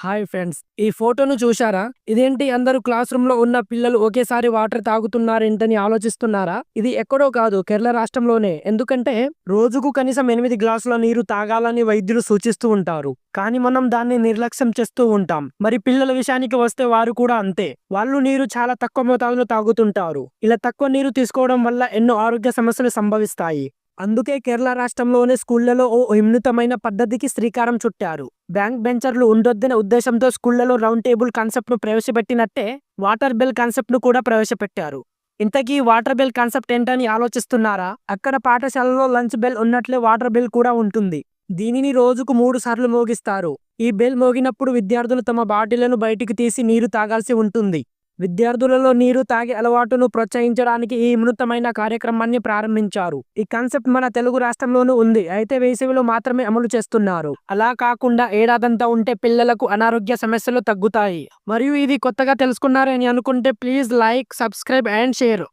Hi friends, ఈ ఫోటోను చూశారా? ఇదేంటి అందరూ క్లాస్ రూమ్ లో ఉన్న పిల్లలు ఒకేసారి వాటర్ తాగుతున్నారేంటని ఆలోచిస్తున్నారా? ఇది ఎక్కడో కాదు, కేరళ రాష్ట్రంలోనే. ఎందుకంటే రోజుకు కనీసం 8 గ్లాసుల నీరు తాగాలని వైద్యులు సూచిస్తూ ఉంటారు. కానీ మనం దాన్ని నిర్లక్ష్యం చేస్తూ ఉంటాం. మరి పిల్లల విషయానికి వస్తే వారు కూడా అంతే. వాళ్ళు నీరు చాలా తక్కువ మోతాదులో తాగుతుంటారు. ఇలా తక్కువ నీరు తీసుకోవడం వల్ల ఎన్నో ఆరోగ్య సమస్యలు సంభవిస్తాయి. అందుకే కేరళ రాష్ట్రంలోని స్కూళ్లలో ఓ వినూత్నమైన పద్ధతికి శ్రీకారం చుట్టారు. బ్యాంక్ బెంచర్లు ఉండొద్దనే ఉద్దేశంతో స్కూళ్లలో రౌండ్ టేబుల్ కాన్సెప్ట్ ను ప్రవేశపెట్టినట్టే వాటర్ బెల్ కాన్సెప్ట్ ను కూడా ప్రవేశపెట్టారు. ఇంతకీ వాటర్ బెల్ కాన్సెప్ట్ ఏంటని ఆలోచిస్తున్నారా? అక్కడ పాఠశాలలో లంచ్ బెల్ ఉన్నట్లే వాటర్ బెల్ కూడా ఉంటుంది. దీనిని రోజుకు 3 సార్లు మోగిస్తారు. ఈ బెల్ మోగినప్పుడు విద్యార్థులు తమ బాటిళ్లను బయటికి తీసి నీరు తాగాల్సి ఉంటుంది. విద్యార్థులలో నీరు తాగే అలవాటును ప్రోత్సహించడానికి ఈ వినూత్నమైన కార్యక్రమాన్ని ప్రారంభించారు. ఈ కాన్సెప్ట్ మన తెలుగు రాష్ట్రంలోనూ ఉంది. అయితే వేసవిలో మాత్రమే అమలు చేస్తున్నారు. అలా కాకుండా ఏడాదంతా ఉంటే పిల్లలకు అనారోగ్య సమస్యలు తగ్గుతాయి. మరియు ఇది కొత్తగా తెలుసుకున్నారని అనుకుంటే please like, subscribe and share.